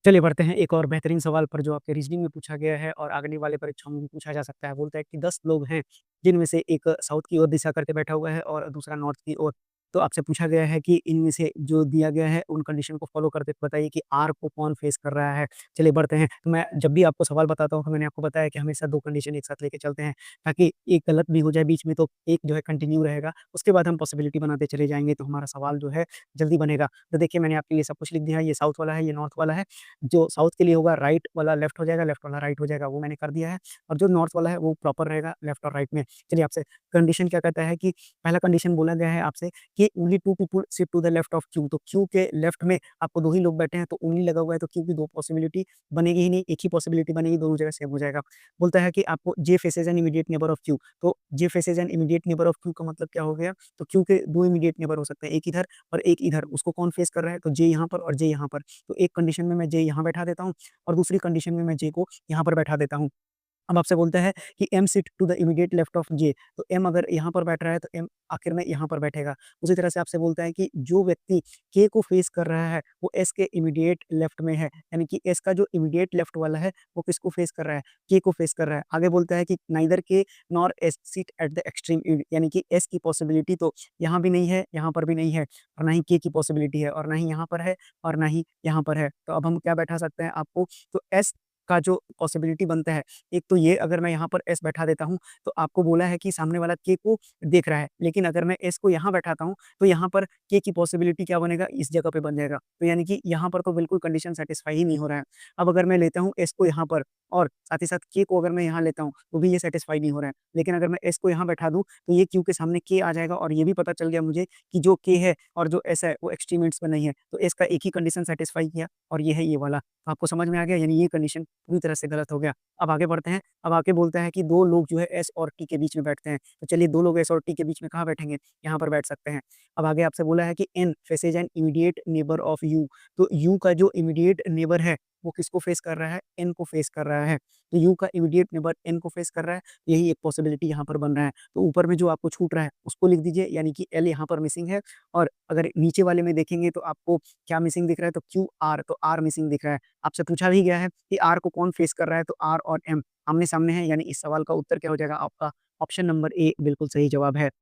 चलिए बढ़ते हैं एक और बेहतरीन सवाल पर जो आपके रीज़निंग में पूछा गया है और आगने वाले परीक्षाओं में भी पूछा जा सकता है। बोलता है कि 10 लोग हैं, जिनमें से एक साउथ की ओर दिशा करके बैठा हुआ है और दूसरा नॉर्थ की ओर। तो आपसे पूछा गया है कि इनमें से जो दिया गया है उन कंडीशन को फ़ॉलो करते हुए बताइए कि आर को कौन फेस कर रहा है। चलिए बढ़ते हैं। तो मैं जब भी आपको सवाल बताता हूँ तो मैंने आपको बताया कि हमेशा 2 कंडीशन एक साथ लेके चलते हैं, ताकि एक गलत भी हो जाए बीच में तो एक जो है कंटिन्यू रहेगा। उसके बाद हम पॉसिबिलिटी बनाते चले जाएँगे तो हमारा सवाल जो है जल्दी बनेगा। तो देखिए मैंने आपके लिए सब कुछ लिख दिया है, ये साउथ वाला है, ये नॉर्थ वाला है। जो साउथ के लिए होगा राइट वाला लेफ्ट हो जाएगा, लेफ्ट वाला राइट हो जाएगा, वो मैंने कर दिया है। और जो नॉर्थ वाला है वो प्रॉपर रहेगा लेफ्ट और राइट में। चलिए आपसे कंडीशन क्या कहता है कि पहला कंडीशन बोला गया है आपसे कि only 2 people sit to the left of Q. तो क्यू के लेफ्ट में आपको 2 ही लोग बैठे हैं, तो ओनली लगा हुआ है तो क्यू की 2 पॉसिबिलिटी बनेगी ही नहीं, एक ही पॉसिबिलिटी बनेगी, दोनों जगह सेम हो जाएगा। बोलता है कि आपको J faces N immediate neighbour of Q. तो J faces N immediate neighbour of Q का मतलब क्या हो गया? तो क्यू के 2 इमीडिएट नेबर हो सकते हैं, एक इधर और एक इधर। उसको कौन फेस कर रहा है? तो जे यहाँ पर और जे यहाँ पर। तो एक कंडीशन में मैं जे यहाँ बैठा देता हूँ और दूसरी कंडीशन में मैं जे को यहाँ पर बैठा देता हूँ। अब आपसे बोलता है कि M sit to the immediate left of J. तो एम अगर यहाँ पर बैठ रहा है तो एम आखिर में यहाँ पर बैठेगा। उसी तरह से आपसे बोलता है कि जो व्यक्ति के को फेस कर रहा है वो एस के इमीडिएट लेफ्ट में है। यानी कि एस का जो इमीडिएट लेफ्ट वाला है वो किसको फेस कर रहा है? के को फेस कर रहा है। आगे बोलता है कि नाइदर के nor S sit at the extreme and. यानी कि एस की पॉसिबिलिटी तो यहाँ भी नहीं है, यहाँ पर भी नहीं है और ना ही के की पॉसिबिलिटी है और ना ही यहाँ पर है और ना ही यहाँ पर है। तो अब हम क्या बैठा सकते हैं आपको? तो एस का जो पॉसिबिलिटी बनता है, एक तो ये अगर मैं यहाँ पर एस बैठा देता हूँ, तो आपको बोला है कि सामने वाला के को देख रहा है। लेकिन अगर मैं एस को यहाँ बैठाता हूँ, तो यहाँ पर के की पॉसिबिलिटी क्या बनेगा? इस जगह पे बन जाएगा। तो यानी कि यहाँ पर तो बिल्कुल कंडीशन सैटिस्फाई ही नहीं हो रहा है। अब अगर मैं लेता हूँ एस को यहाँ पर और साथ ही साथ के को अगर मैं यहाँ लेता हूँ, तो भी ये सैटिस्फाई नहीं हो रहा है। लेकिन अगर मैं एस को यहाँ बैठा दूँ, तो ये क्यू के सामने के आ जाएगा और ये भी पता चल गया मुझे कि जो के है और जो एस है, वो एक्सट्रीम एंड्स पे नहीं है। तो एस का एक ही कंडीशन सैटिस्फाई किया और ये है ये वाला। तो आपको समझ में आ गया? यानी ये कंडीशन पूरी तरह से गलत हो गया। अब आगे बढ़ते हैं। अब आगे बोलता है कि 2 लोग जो है एस और टी के बीच में बैठते हैं। तो चलिए 2 लोग एस और टी के बीच में कहाँ बैठेंगे? यहाँ पर बैठ सकते हैं। अब आगे आपसे बोला है कि N faces N immediate neighbour of U. तो यू का जो इमीडिएट नेबर है, वो किसको फेस कर रहा है? एन को फेस कर रहा है। तो यू का इमीडिएट नेबर एन को फेस कर रहा है, यही एक पॉसिबिलिटी यहाँ पर बन रहा है। तो ऊपर में जो आपको छूट रहा है, उसको लिख दीजिए, यानी कि एल यहाँ पर मिसिंग है और अगर नीचे वाले में देखेंगे तो आपको क्या मिसिंग दिख रहा है? तो क्यू आर, तो आर मिसिंग दिख रहा है। आपसे पूछा भी गया है कि आर को कौन फेस कर रहा है? तो आर और एम आमने-सामने हैं, यानी इस सवाल का उत्तर क्या हो जाएगा आपका? ऑप्शन नंबर ए बिल्कुल सही जवाब है।